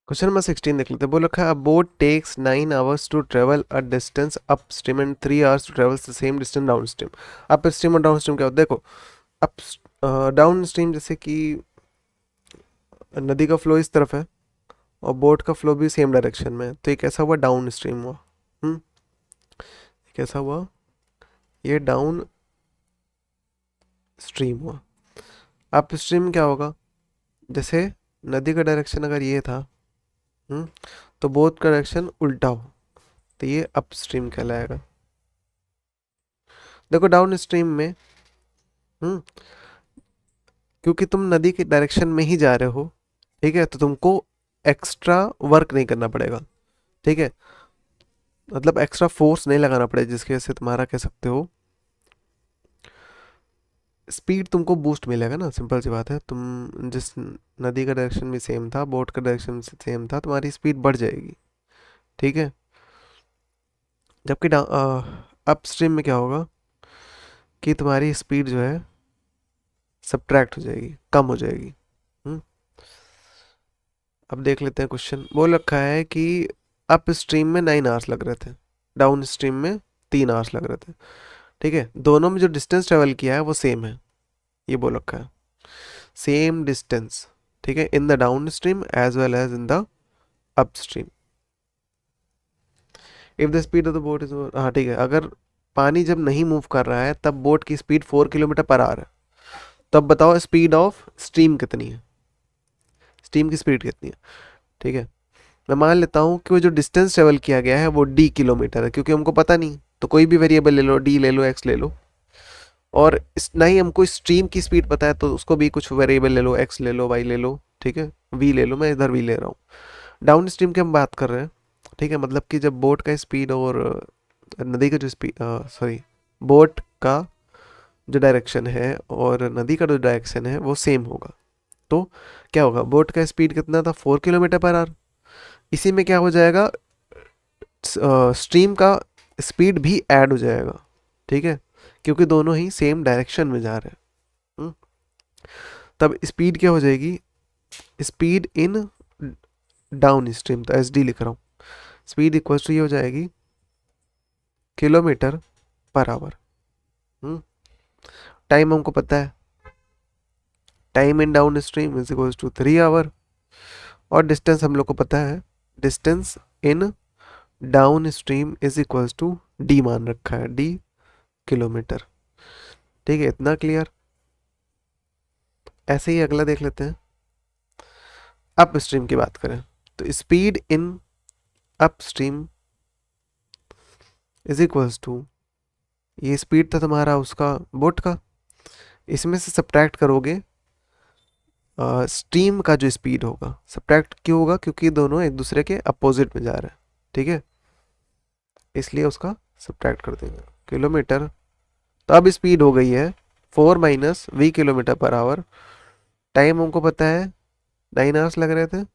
Question number 16 देख लेते हैं। बोल रखा है, a boat takes 9 hours to travel a distance up stream and 3 hours to travel the same distance down stream. Up stream और down stream क्या होता है? देखो, अप डाउन स्ट्रीम जैसे कि नदी का फ्लो इस तरफ है और बोट का फ्लो भी सेम डायरेक्शन में है, तो ये कैसा हुआ? डाउन स्ट्रीम हुआ। हम्म, कैसा हुआ? ये डाउन स्ट्रीम हुआ। अप स्ट्रीम क्या होगा? जैसे नदी का डायरेक्शन अगर ये था, हम्म, तो बोट का डायरेक्शन उल्टा हो, तो ये अप स्ट्रीम कहलाएगा। देखो डाउन स्ट्रीम में, हम्म, क्योंकि तुम नदी के डायरेक्शन में ही जा रहे हो, ठीक है, तो तुमको एक्स्ट्रा वर्क नहीं करना पड़ेगा, ठीक है, मतलब एक्स्ट्रा फोर्स नहीं लगाना पड़ेगा, जिसकी वजह से तुम्हारा कह सकते हो स्पीड तुमको बूस्ट मिलेगा ना। सिंपल सी बात है, तुम जिस नदी का डायरेक्शन भी सेम था, बोट का डायरेक्शन सेम था, तुम्हारी स्पीड बढ़ जाएगी, ठीक है। जबकि अप स्ट्रीम में क्या होगा कि तुम्हारी स्पीड जो है सब्ट्रैक्ट हो जाएगी, कम हो जाएगी। हम्म, अब देख लेते हैं। क्वेश्चन बोल रखा है कि अप स्ट्रीम में 9 आवर्स लग रहे थे, डाउन स्ट्रीम में 3 आवर्स लग रहे थे, ठीक है। दोनों में जो डिस्टेंस ट्रेवल किया है वो सेम है, ये बोल रखा है, सेम डिस्टेंस, ठीक है, in the down stream as well as in the up stream. If the speed of the boat is, हाँ ठीक है, अगर पानी जब नहीं मूव कर रहा है तब बोट की स्पीड 4 किलोमीटर पर आवर है, तब बताओ स्पीड ऑफ स्ट्रीम कितनी है? स्ट्रीम की स्पीड कितनी है? ठीक है, मैं मान लेता हूँ कि वो जो डिस्टेंस ट्रेवल किया गया है वो डी किलोमीटर है, क्योंकि हमको पता नहीं, तो कोई भी वेरिएबल ले लो, डी ले लो, एक्स ले लो, और ना ही हमको स्ट्रीम की स्पीड पता है, तो उसको भी कुछ वेरिएबल ले लो, एक्स ले लो, वाई ले लो, ठीक है, वी ले लो, मैं इधर वी ले रहा हूँ। डाउन स्ट्रीम की हम बात कर रहे हैं, ठीक है, मतलब कि जब बोट का स्पीड और नदी का जो स्पीड, सॉरी, बोट का जो डायरेक्शन है और नदी का जो डायरेक्शन है वो सेम होगा, तो क्या होगा? बोट का स्पीड कितना था? 4 किलोमीटर पर आवर। इसी में क्या हो जाएगा? स्ट्रीम का स्पीड भी ऐड हो जाएगा, ठीक है, क्योंकि दोनों ही सेम डायरेक्शन में जा रहे हैं। हम्म, तब स्पीड क्या हो जाएगी? स्पीड इन डाउन स्ट्रीम, तो एस डी लिख रहा हूँ, स्पीड इक्वल टू ये हो जाएगी किलोमीटर पर आवर। टाइम हमको पता है, time in down stream is equal to 3 hour, और डिस्टेंस हम लोग को पता है, distance in down stream is equal to D, मान रखा है डी किलोमीटर, ठीक है, इतना क्लियर। ऐसे ही अगला देख लेते हैं। अप स्ट्रीम की बात करें तो speed in up stream is equals to, ये स्पीड था तुम्हारा उसका बोट का, इसमें से सब्ट्रैक्ट करोगे स्ट्रीम का जो स्पीड होगा। सब्ट्रैक्ट क्यों होगा? क्योंकि दोनों एक दूसरे के अपोजिट में जा रहे हैं, ठीक है, इसलिए उसका सब्ट्रैक्ट कर देंगे। किलोमीटर, तो अब स्पीड हो गई है 4 - v kilometre per our. Time हमको पता है 9 आवर्स लग रहे थे,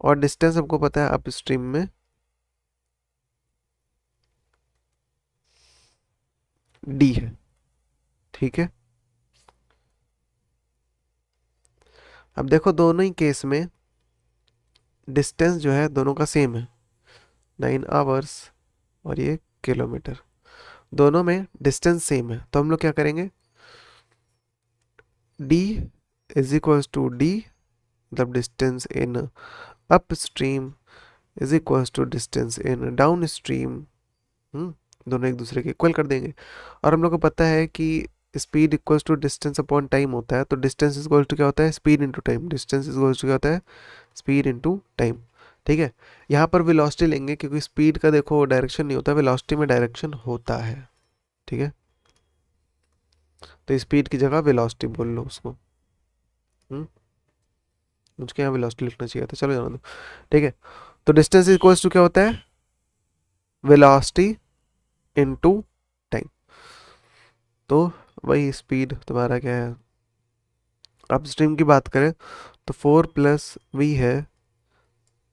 और डिस्टेंस हमको पता है अप स्ट्रीम में डी है, ठीक है। अब देखो दोनों ही केस में डिस्टेंस जो है दोनों का सेम है, 9 आवर्स और ये किलोमीटर, दोनों में डिस्टेंस सेम है, तो हम लोग क्या करेंगे? D is equals to D, मतलब distance in up stream is equals to distance in down stream. दोनों एक दूसरे के इक्वल कर देंगे, और हम लोग को पता है कि speed equals to distance upon time होता है, तो डिस्टेंस इज इक्वल टू क्या होता है? Speed into time. Distance is equal to क्या होता है? स्पीड इनटू टाइम, ठीक है। यहाँ पर वेलोसिटी लेंगे, क्योंकि स्पीड का देखो डायरेक्शन नहीं होता, वेलोसिटी में डायरेक्शन होता है, ठीक है, तो स्पीड की जगह वेलोसिटी बोल लो उसको। हम्म, मुझे यहाँ वेलोसिटी लिखना चाहिए था, चलो जाना दो, ठीक है। तो डिस्टेंस इक्वल्स टू क्या होता है? वेलोसिटी इनटू टाइम, तो वही स्पीड तुम्हारा क्या है? अब स्ट्रीम की बात करें तो 4 + v है,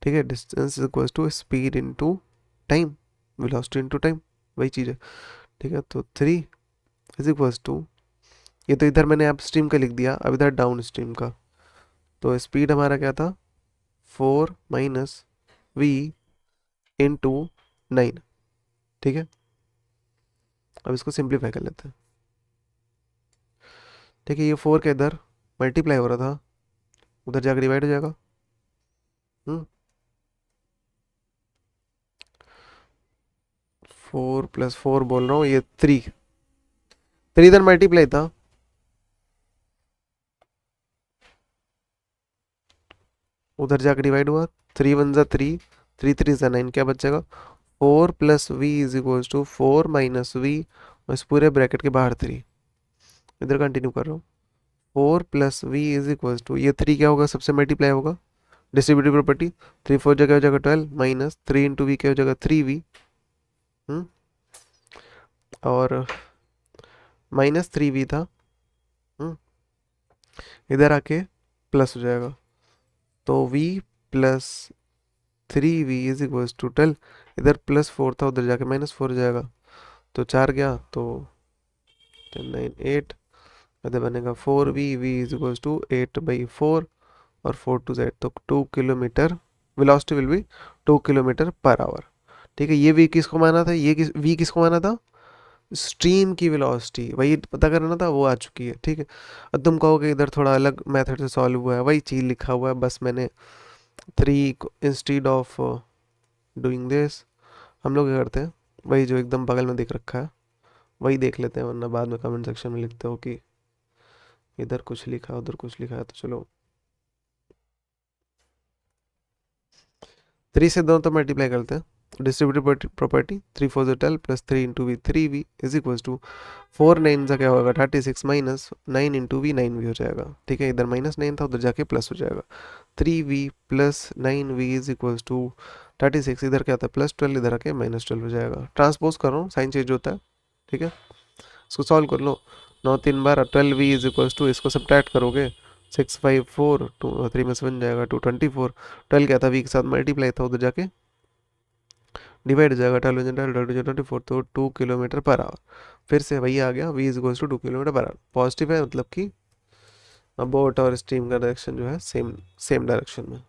ठीक है, distance equal to speed into time, velocity into time, वही चीज़ है, ठीक है। तो 3 = ये तो इधर मैंने अप स्ट्रीम का लिख दिया, अब इधर डाउन स्ट्रीम का, तो स्पीड हमारा क्या था? 4 माइनस वी इंटू 9। ठीक है, अब इसको सिंप्लीफाई कर लेते हैं। ठीक है, ये 4 के इधर मल्टीप्लाई हो रहा था, उधर जाकर डिवाइड हो जाएगा। 4 प्लस 4 बोल रहा हूँ, ये 3 इधर मल्टीप्लाई था, उधर जाकर डिवाइड हुआ। 3 वन ज़ा 3, 3 3 ज़ा 9, क्या बचेगा? 4 plus V is equals to 4 minus V, इस पूरे ब्रैकेट के बाहर 3। इधर कंटिन्यू कर रहा हूँ। 4 plus V is equals to, ये 3 क्या होगा, सबसे मल्टीप्लाई होगा, डिस्ट्रीब्यूटिव प्रॉपर्टी। 3 4 जगह हो जाएगा 12 माइनस 3 इंटू वी क्या हो जाएगा 3v, और माइनस 3v था, इधर आके प्लस हो जाएगा, तो v plus 3v is equals to 12। इधर प्लस 4 था, उधर जाके माइनस 4 हो जाएगा, तो 4 गया तो 10 9 8, इधर बनेगा 4v इज इक्वल्स टू 8/4, और 4 टू z, तो 2 kilometre, velocity will be 2 kilometre per our. ठीक है, ये v किसको माना था, ये v किसको माना था? स्ट्रीम की वेलोसिटी, वही पता करना था, वो आ चुकी है। ठीक है, अब तुम कहोगे इधर थोड़ा अलग मेथड से सॉल्व हुआ है, वही चीज़ लिखा हुआ है, बस मैंने 3 इंस्टीड ऑफ डूइंग दिस, हम लोग क्या करते हैं, वही जो एकदम बगल में देख रखा है वही देख लेते हैं, वरना बाद में कमेंट सेक्शन में लिखते हो कि इधर कुछ लिखा उधर कुछ लिखा है। तो चलो 3 से दोनों तो मल्टीप्लाई करते हैं, distributive property, 3 4 12 plus 3 into V 3v is equal to 4 9 का क्या होगा 36 माइनस 9 इंटू वी 9v हो जाएगा। ठीक है, इधर माइनस 9 था, उधर जाके प्लस हो जाएगा। 3v plus 9v is equal to 36, इधर क्या था प्लस 12, इधर आके माइनस 12 हो जाएगा। ट्रांसपोज कर रहा हूँ, साइन चेंज होता है। ठीक है, इसको सॉल्व कर लो, 9 3 12, 12v इज इक्वल टू, इसको सब्ट्रैक्ट करोगे 654, 2 3 में से बन जाएगा 224। 12 क्या था, वी के साथ मल्टीप्लाई था, उधर जाके डिवाइड हो जाएगा, 12 तो 2 किलोमीटर पर आवर। फिर से वही आ गया, v is equal to 2 kilometre per hour. Positive है, मतलब कि बोट और स्ट्रीम का डायरेक्शन जो है सेम सेम डायरेक्शन में।